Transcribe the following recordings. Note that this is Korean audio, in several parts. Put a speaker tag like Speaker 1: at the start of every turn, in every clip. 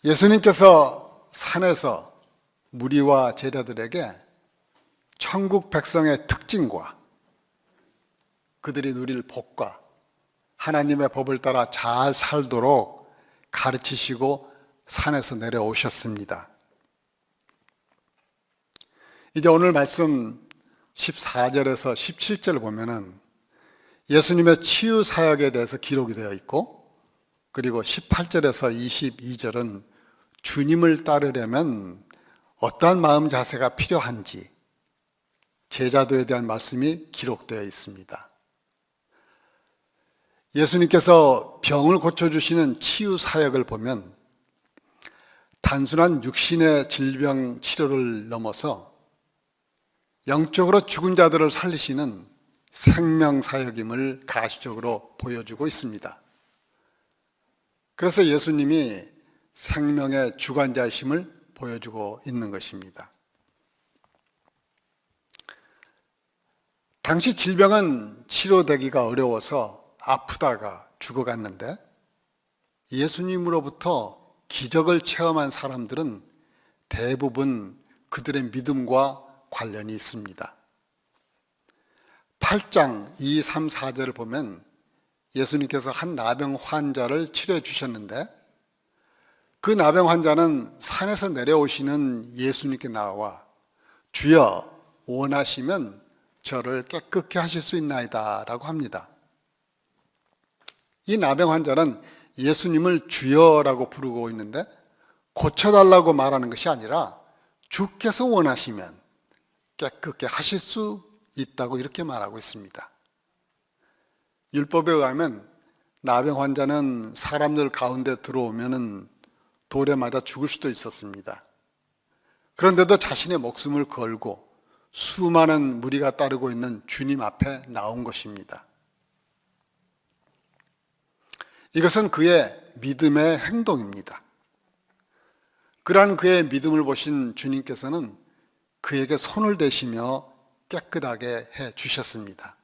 Speaker 1: 예수님께서 산에서 무리와 제자들에게 천국 백성의 특징과 그들이 누릴 복과 하나님의 법을 따라 잘 살도록 가르치시고 산에서 내려오셨습니다. 이제 오늘 말씀 14절에서 17절을 보면은 예수님의 치유 사역에 대해서 기록이 되어 있고, 그리고 18절에서 22절은 주님을 따르려면 어떠한 마음 자세가 필요한지 제자도에 대한 말씀이 기록되어 있습니다. 예수님께서 병을 고쳐주시는 치유 사역을 보면 단순한 육신의 질병 치료를 넘어서 영적으로 죽은 자들을 살리시는 생명 사역임을 가시적으로 보여주고 있습니다. 그래서 예수님이 생명의 주관자이심을 보여주고 있는 것입니다. 당시 질병은 치료되기가 어려워서 아프다가 죽어갔는데 예수님으로부터 기적을 체험한 사람들은 대부분 그들의 믿음과 관련이 있습니다. 8장 2, 3, 4절을 보면 예수님께서 한 나병 환자를 치료해 주셨는데 그 나병 환자는 산에서 내려오시는 예수님께 나와 주여 원하시면 저를 깨끗게 하실 수 있나이다 라고 합니다. 이 나병 환자는 예수님을 주여라고 부르고 있는데 고쳐달라고 말하는 것이 아니라 주께서 원하시면 깨끗게 하실 수 있다고 이렇게 말하고 있습니다. 율법에 의하면 나병 환자는 사람들 가운데 들어오면 돌에 맞아 죽을 수도 있었습니다. 그런데도 자신의 목숨을 걸고 수많은 무리가 따르고 있는 주님 앞에 나온 것입니다. 이것은 그의 믿음의 행동입니다. 그러한 그의 믿음을 보신 주님께서는 그에게 손을 대시며 깨끗하게 해 주셨습니다.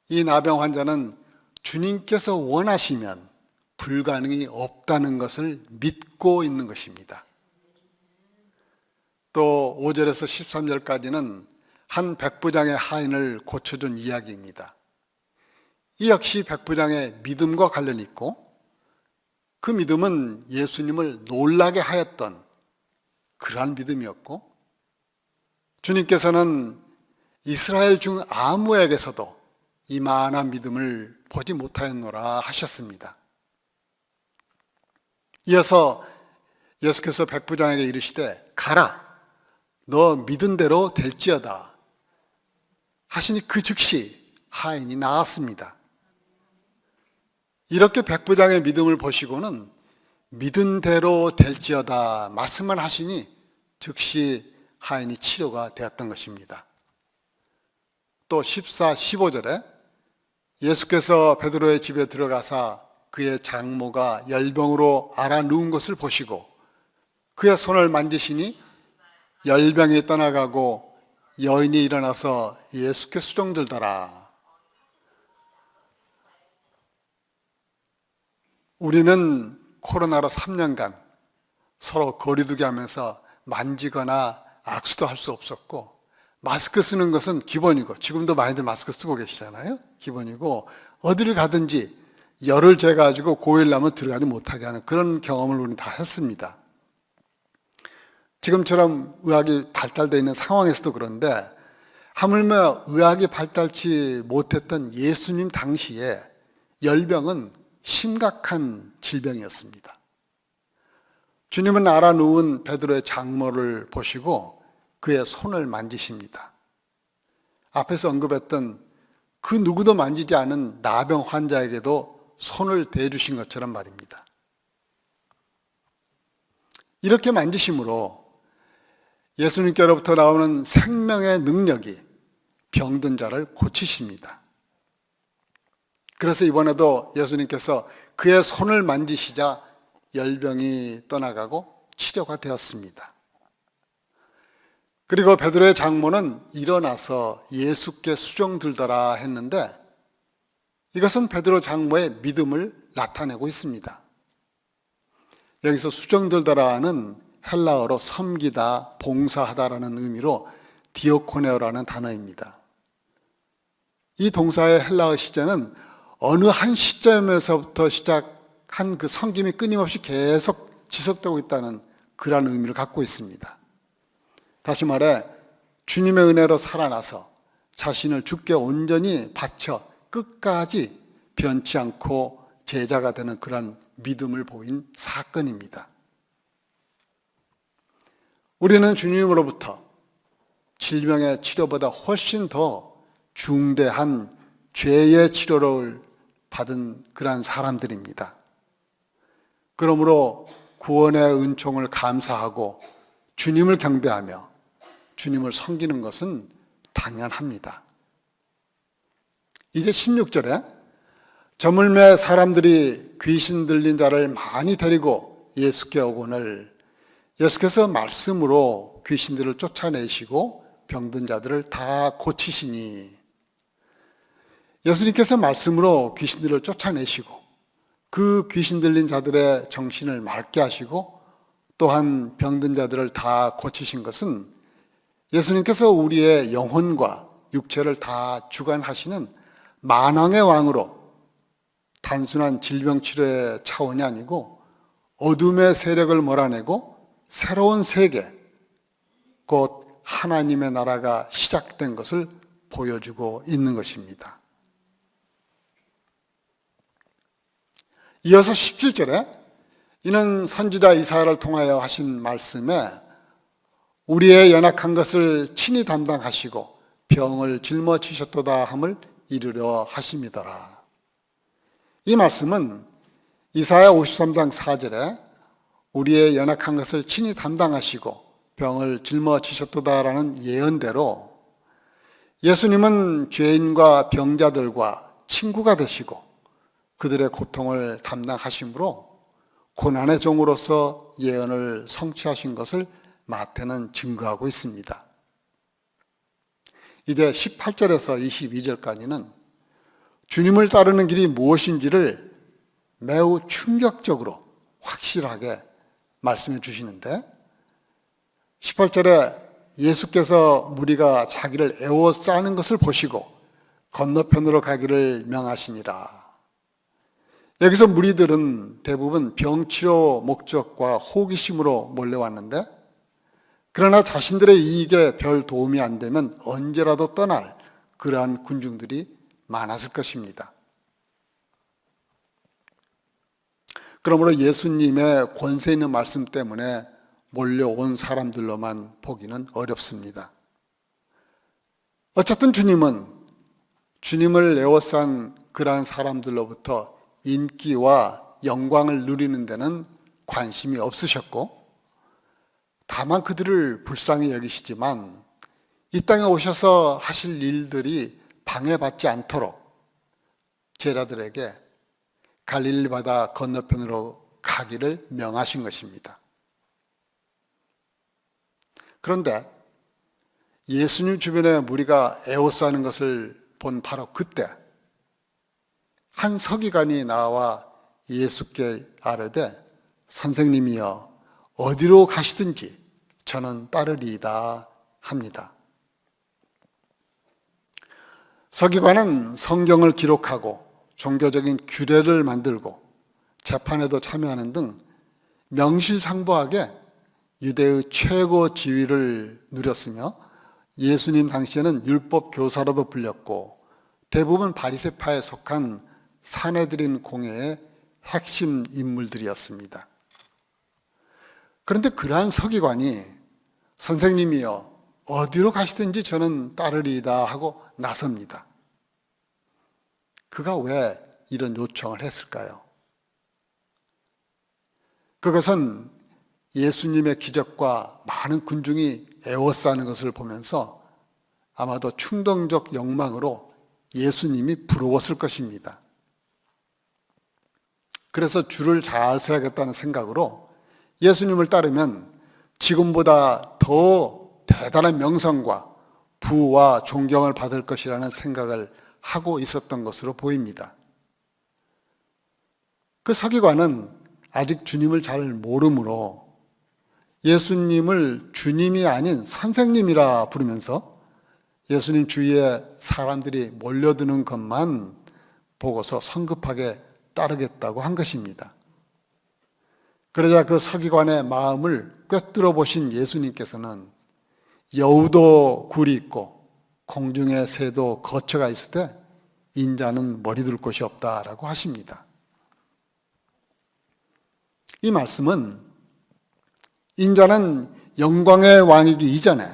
Speaker 1: 이 나병 환자는 주님께서 원하시면 불가능이 없다는 것을 믿고 있는 것입니다. 또 5절에서 13절까지는 한 백부장의 하인을 고쳐준 이야기입니다. 이 역시 백부장의 믿음과 관련이 있고 그 믿음은 예수님을 놀라게 하였던 그러한 믿음이었고 주님께서는 이스라엘 중 아무에게서도 이만한 믿음을 보지 못하였노라 하셨습니다. 이어서 예수께서 백부장에게 이르시되 가라 너 믿은 대로 될지어다 하시니 그 즉시 하인이 나았습니다. 이렇게 백부장의 믿음을 보시고는 믿은 대로 될지어다 말씀만 하시니 즉시 하인이 치료가 되었던 것입니다. 또 14, 15절에 예수께서 베드로의 집에 들어가사 그의 장모가 열병으로 앓아 누운 것을 보시고 그의 손을 만지시니 열병이 떠나가고 여인이 일어나서 예수께 수종들더라. 우리는 코로나로 3년간 서로 거리두기 하면서 만지거나 악수도 할 수 없었고 마스크 쓰는 것은 기본이고 지금도 많이들 마스크 쓰고 계시잖아요. 기본이고 어디를 가든지 열을 재가지고 고일 나면 들어가지 못하게 하는 그런 경험을 우리는 다 했습니다. 지금처럼 의학이 발달되어 있는 상황에서도 그런데 하물며 의학이 발달치 못했던 예수님 당시에 열병은 심각한 질병이었습니다. 주님은 앓아 누운 베드로의 장모를 보시고 그의 손을 만지십니다. 앞에서 언급했던 그 누구도 만지지 않은 나병 환자에게도 손을 대주신 것처럼 말입니다. 이렇게 만지심으로 예수님께로부터 나오는 생명의 능력이 병든 자를 고치십니다. 그래서 이번에도 예수님께서 그의 손을 만지시자 열병이 떠나가고 치료가 되었습니다. 그리고 베드로의 장모는 일어나서 예수께 수종들더라 했는데 이것은 베드로 장모의 믿음을 나타내고 있습니다. 여기서 수정들다라는 헬라어로 섬기다, 봉사하다라는 의미로 디오코네오라는 단어입니다. 이 동사의 헬라어 시제는 어느 한 시점에서부터 시작한 그 섬김이 끊임없이 계속 지속되고 있다는 그러한 의미를 갖고 있습니다. 다시 말해 주님의 은혜로 살아나서 자신을 주께 온전히 바쳐 끝까지 변치 않고 제자가 되는 그러한 믿음을 보인 사건입니다. 우리는 주님으로부터 질병의 치료보다 훨씬 더 중대한 죄의 치료를 받은 그러한 사람들입니다. 그러므로 구원의 은총을 감사하고 주님을 경배하며 주님을 섬기는 것은 당연합니다. 이제 16절에 저물매 사람들이 귀신 들린 자를 많이 데리고 예수께 오거늘 예수께서 말씀으로 귀신들을 쫓아내시고 병든 자들을 다 고치시니, 예수님께서 말씀으로 귀신들을 쫓아내시고 그 귀신 들린 자들의 정신을 맑게 하시고 또한 병든 자들을 다 고치신 것은 예수님께서 우리의 영혼과 육체를 다 주관하시는 만왕의 왕으로 단순한 질병 치료의 차원이 아니고 어둠의 세력을 몰아내고 새로운 세계, 곧 하나님의 나라가 시작된 것을 보여주고 있는 것입니다. 이어서 17절에 이는 선지자 이사야를 통하여 하신 말씀에 우리의 연약한 것을 친히 담당하시고 병을 짊어지셨도다 함을 이루려 하심이더라. 이 말씀은 이사야 53장 4절에 우리의 연약한 것을 친히 담당하시고 병을 짊어지셨도다라는 예언대로 예수님은 죄인과 병자들과 친구가 되시고 그들의 고통을 담당하심으로 고난의 종으로서 예언을 성취하신 것을 마태는 증거하고 있습니다. 이제 18절에서 22절까지는 주님을 따르는 길이 무엇인지를 매우 충격적으로 확실하게 말씀해 주시는데, 18절에 예수께서 무리가 자기를 애워싸는 것을 보시고 건너편으로 가기를 명하시니라. 여기서 무리들은 대부분 병치료 목적과 호기심으로 몰려왔는데, 그러나 자신들의 이익에 별 도움이 안 되면 언제라도 떠날 그러한 군중들이 많았을 것입니다. 그러므로 예수님의 권세 있는 말씀 때문에 몰려온 사람들로만 보기는 어렵습니다. 어쨌든 주님은 주님을 에워싼 그러한 사람들로부터 인기와 영광을 누리는 데는 관심이 없으셨고, 다만 그들을 불쌍히 여기시지만 이 땅에 오셔서 하실 일들이 방해받지 않도록 제자들에게 갈릴리 바다 건너편으로 가기를 명하신 것입니다. 그런데 예수님 주변에 무리가 에워싸는 것을 본 바로 그때 한 서기관이 나와 예수께 아뢰되 선생님이여 어디로 가시든지 저는 따르리이다 합니다. 서기관은 성경을 기록하고 종교적인 규례를 만들고 재판에도 참여하는 등 명실상부하게 유대의 최고 지위를 누렸으며 예수님 당시에는 율법 교사로도 불렸고 대부분 바리새파에 속한 산헤드린 공회의 핵심 인물들이었습니다. 그런데 그러한 서기관이 선생님이여 어디로 가시든지 저는 따르리이다 하고 나섭니다. 그가 왜 이런 요청을 했을까요? 그것은 예수님의 기적과 많은 군중이 애워싸는 것을 보면서 아마도 충동적 욕망으로 예수님이 부러웠을 것입니다. 그래서 줄을 잘 서야겠다는 생각으로 예수님을 따르면 지금보다 더 대단한 명성과 부와 존경을 받을 것이라는 생각을 하고 있었던 것으로 보입니다. 그 서기관은 아직 주님을 잘 모르므로 예수님을 주님이 아닌 선생님이라 부르면서 예수님 주위에 사람들이 몰려드는 것만 보고서 성급하게 따르겠다고 한 것입니다. 그러자 그 서기관의 마음을 꿰뚫어 보신 예수님께서는 여우도 굴이 있고 공중의 새도 거처가 있을 때 인자는 머리 둘 곳이 없다라고 하십니다. 이 말씀은 인자는 영광의 왕이기 이전에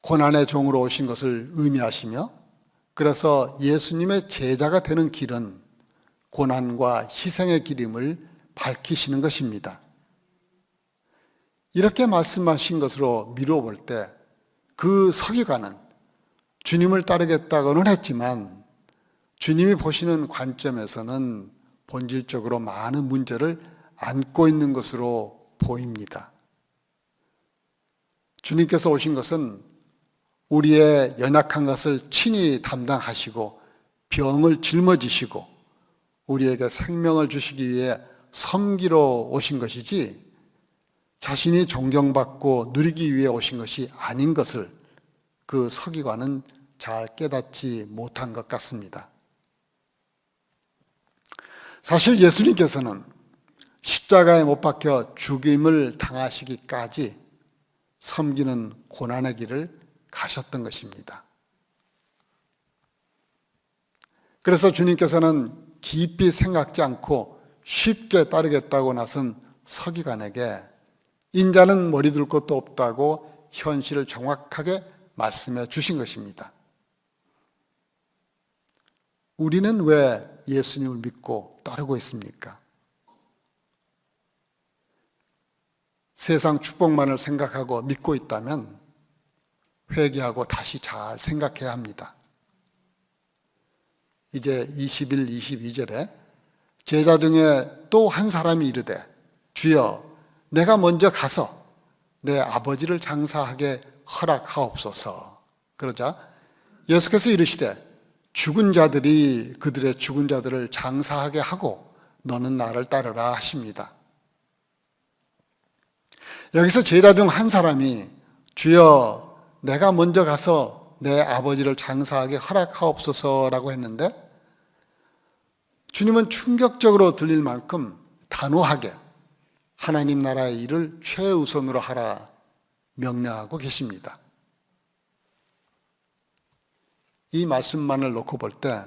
Speaker 1: 고난의 종으로 오신 것을 의미하시며, 그래서 예수님의 제자가 되는 길은 고난과 희생의 길임을 밝히시는 것입니다. 이렇게 말씀하신 것으로 미루어 볼 때 그 서기관은 주님을 따르겠다고는 했지만 주님이 보시는 관점에서는 본질적으로 많은 문제를 안고 있는 것으로 보입니다. 주님께서 오신 것은 우리의 연약한 것을 친히 담당하시고 병을 짊어지시고 우리에게 생명을 주시기 위해 섬기러 오신 것이지 자신이 존경받고 누리기 위해 오신 것이 아닌 것을 그 서기관은 잘 깨닫지 못한 것 같습니다. 사실 예수님께서는 십자가에 못 박혀 죽임을 당하시기까지 섬기는 고난의 길을 가셨던 것입니다. 그래서 주님께서는 깊이 생각지 않고 쉽게 따르겠다고 나선 서기관에게 인자는 머리 둘 것도 없다고 현실을 정확하게 말씀해 주신 것입니다. 우리는 왜 예수님을 믿고 따르고 있습니까? 세상 축복만을 생각하고 믿고 있다면 회개하고 다시 잘 생각해야 합니다. 이제 21, 22절에 제자 중에 또 한 사람이 이르되 주여 내가 먼저 가서 내 아버지를 장사하게 허락하옵소서. 그러자 예수께서 이르시되 죽은 자들이 그들의 죽은 자들을 장사하게 하고 너는 나를 따르라 하십니다. 여기서 제자 중 한 사람이 주여 내가 먼저 가서 내 아버지를 장사하게 허락하옵소서라고 했는데 주님은 충격적으로 들릴 만큼 단호하게 하나님 나라의 일을 최우선으로 하라 명령하고 계십니다. 이 말씀만을 놓고 볼 때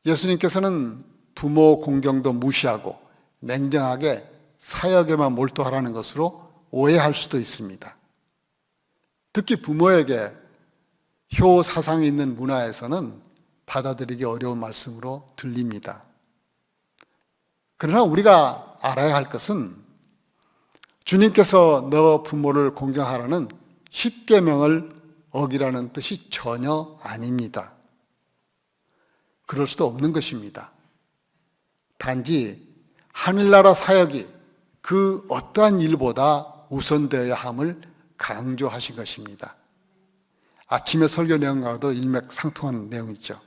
Speaker 1: 예수님께서는 부모 공경도 무시하고 냉정하게 사역에만 몰두하라는 것으로 오해할 수도 있습니다. 특히 부모에게 효 사상이 있는 문화에서는 받아들이기 어려운 말씀으로 들립니다. 그러나 우리가 알아야 할 것은 주님께서 너 부모를 공경하라는 십계명을 어기라는 뜻이 전혀 아닙니다. 그럴 수도 없는 것입니다. 단지 하늘나라 사역이 그 어떠한 일보다 우선되어야 함을 강조하신 것입니다. 아침의 설교 내용과도 일맥상통하는 내용이죠.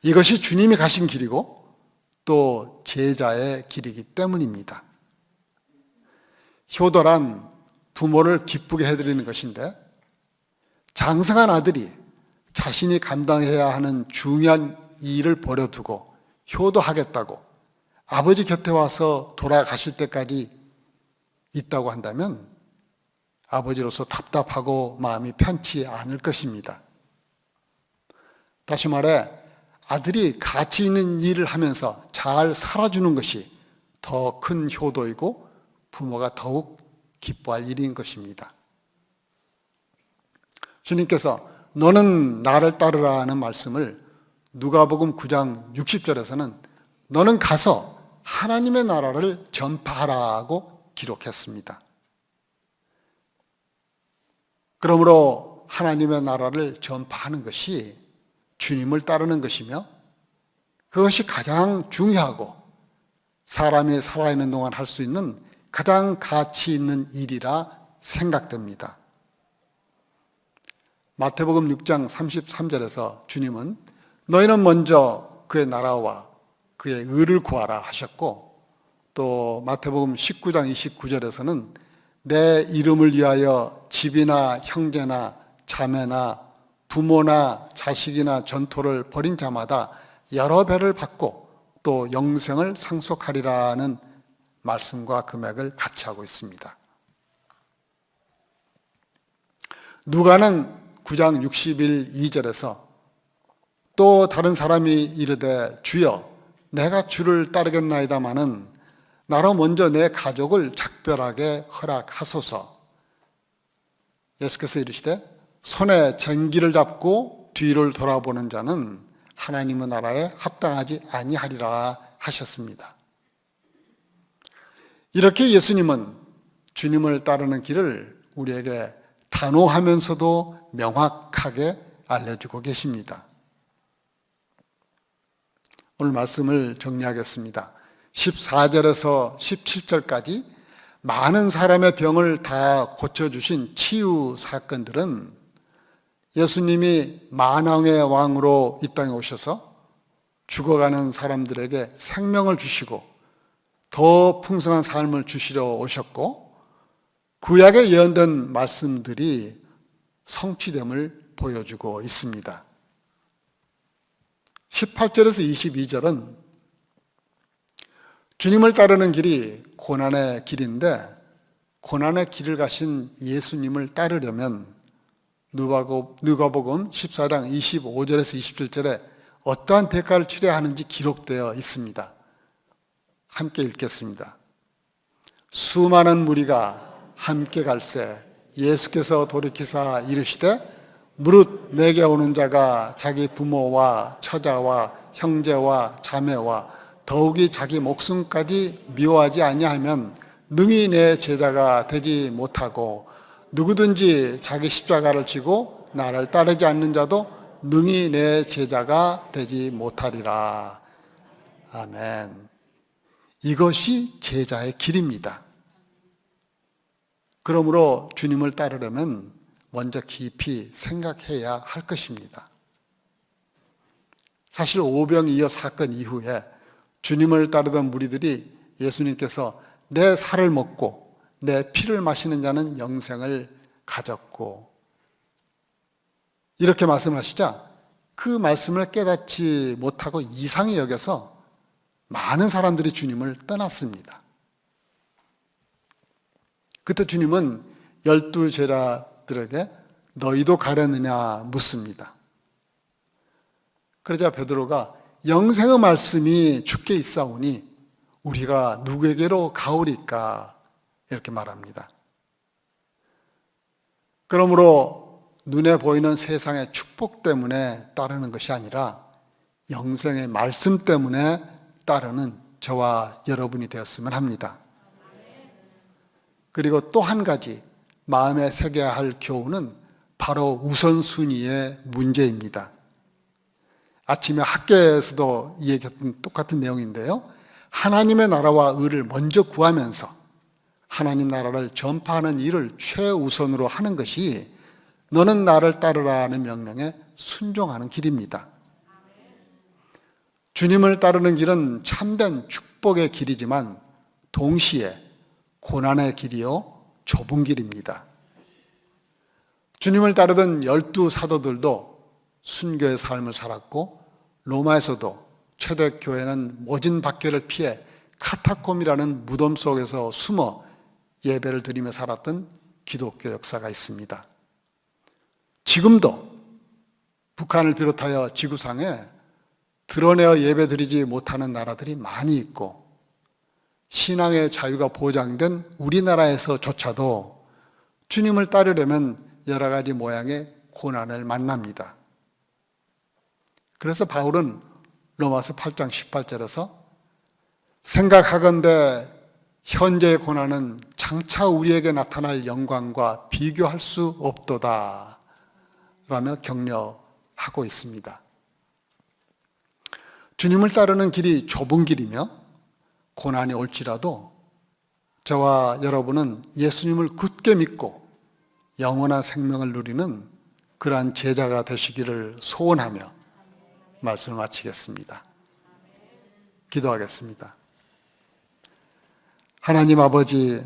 Speaker 1: 이것이 주님이 가신 길이고 또 제자의 길이기 때문입니다. 효도란 부모를 기쁘게 해드리는 것인데 장성한 아들이 자신이 감당해야 하는 중요한 일을 버려두고 효도하겠다고 아버지 곁에 와서 돌아가실 때까지 있다고 한다면 아버지로서 답답하고 마음이 편치 않을 것입니다. 다시 말해 아들이 가치 있는 일을 하면서 잘 살아주는 것이 더 큰 효도이고 부모가 더욱 기뻐할 일인 것입니다. 주님께서 너는 나를 따르라 하는 말씀을 누가복음 9장 60절에서는 너는 가서 하나님의 나라를 전파하라고 기록했습니다. 그러므로 하나님의 나라를 전파하는 것이 주님을 따르는 것이며 그것이 가장 중요하고 사람이 살아있는 동안 할 수 있는 가장 가치 있는 일이라 생각됩니다. 마태복음 6장 33절에서 주님은 너희는 먼저 그의 나라와 그의 의를 구하라 하셨고, 또 마태복음 19장 29절에서는 내 이름을 위하여 집이나 형제나 자매나 부모나 자식이나 전토를 벌인 자마다 여러 배를 받고 또 영생을 상속하리라는 말씀과 금액을 같이 하고 있습니다. 누가는 9장 60일 2절에서 또 다른 사람이 이르되 주여 내가 주를 따르겠나이다마는 나로 먼저 내 가족을 작별하게 허락하소서. 예수께서 이르시되 손에 쟁기를 잡고 뒤를 돌아보는 자는 하나님의 나라에 합당하지 아니하리라 하셨습니다. 이렇게 예수님은 주님을 따르는 길을 우리에게 단호하면서도 명확하게 알려주고 계십니다. 오늘 말씀을 정리하겠습니다. 14절에서 17절까지 많은 사람의 병을 다 고쳐주신 치유 사건들은 예수님이 만왕의 왕으로 이 땅에 오셔서 죽어가는 사람들에게 생명을 주시고 더 풍성한 삶을 주시려 오셨고, 구약에 예언된 말씀들이 성취됨을 보여주고 있습니다. 18절에서 22절은 주님을 따르는 길이 고난의 길인데, 고난의 길을 가신 예수님을 따르려면 누가복음 14장 25절에서 27절에 어떠한 대가를 치러야 하는지 기록되어 있습니다. 함께 읽겠습니다. 수많은 무리가 함께 갈새 예수께서 돌이키사 이르시되 무릇 내게 오는 자가 자기 부모와 처자와 형제와 자매와 더욱이 자기 목숨까지 미워하지 아니하면 능히 내 제자가 되지 못하고, 누구든지 자기 십자가를 지고 나를 따르지 않는 자도 능히 내 제자가 되지 못하리라. 아멘. 이것이 제자의 길입니다. 그러므로 주님을 따르려면 먼저 깊이 생각해야 할 것입니다. 사실 오병이어 사건 이후에 주님을 따르던 무리들이 예수님께서 내 살을 먹고 내 피를 마시는 자는 영생을 가졌고, 이렇게 말씀하시자 그 말씀을 깨닫지 못하고 이상히 여겨서 많은 사람들이 주님을 떠났습니다. 그때 주님은 12 제자들에게 너희도 가려느냐 묻습니다. 그러자 베드로가 영생의 말씀이 주께 있사오니 우리가 누구에게로 가오리까 이렇게 말합니다. 그러므로 눈에 보이는 세상의 축복 때문에 따르는 것이 아니라 영생의 말씀 때문에 따르는 저와 여러분이 되었으면 합니다. 그리고 또 한 가지 마음에 새겨야 할 교훈은 바로 우선순위의 문제입니다. 아침에 학교에서도 얘기했던 똑같은 내용인데요. 하나님의 나라와 의를 먼저 구하면서 하나님 나라를 전파하는 일을 최우선으로 하는 것이 너는 나를 따르라는 명령에 순종하는 길입니다. 주님을 따르는 길은 참된 축복의 길이지만 동시에 고난의 길이요 좁은 길입니다. 주님을 따르던 12 사도들도 순교의 삶을 살았고, 로마에서도 초대교회는 모진 박해를 피해 카타콤이라는 무덤 속에서 숨어 예배를 드리며 살았던 기독교 역사가 있습니다. 지금도 북한을 비롯하여 지구상에 드러내어 예배 드리지 못하는 나라들이 많이 있고, 신앙의 자유가 보장된 우리나라에서조차도 주님을 따르려면 여러 가지 모양의 고난을 만납니다. 그래서 바울은 로마서 8장 18절에서 생각하건대 현재의 고난은 장차 우리에게 나타날 영광과 비교할 수 없도다 라며 격려하고 있습니다. 주님을 따르는 길이 좁은 길이며 고난이 올지라도 저와 여러분은 예수님을 굳게 믿고 영원한 생명을 누리는 그러한 제자가 되시기를 소원하며 말씀을 마치겠습니다. 기도하겠습니다. 하나님 아버지,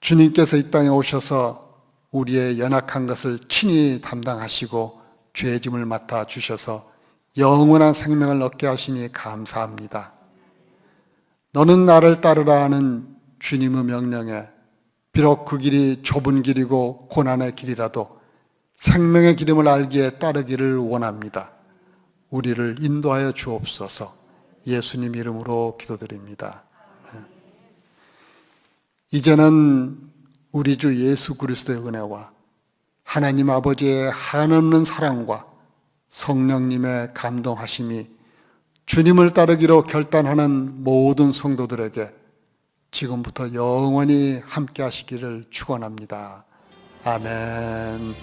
Speaker 1: 주님께서 이 땅에 오셔서 우리의 연약한 것을 친히 담당하시고 죄의 짐을 맡아 주셔서 영원한 생명을 얻게 하시니 감사합니다. 너는 나를 따르라 하는 주님의 명령에 비록 그 길이 좁은 길이고 고난의 길이라도 생명의 기름을 알기에 따르기를 원합니다. 우리를 인도하여 주옵소서. 예수님 이름으로 기도드립니다. 이제는 우리 주 예수 그리스도의 은혜와 하나님 아버지의 한없는 사랑과 성령님의 감동하심이 주님을 따르기로 결단하는 모든 성도들에게 지금부터 영원히 함께 하시기를 축원합니다. 아멘.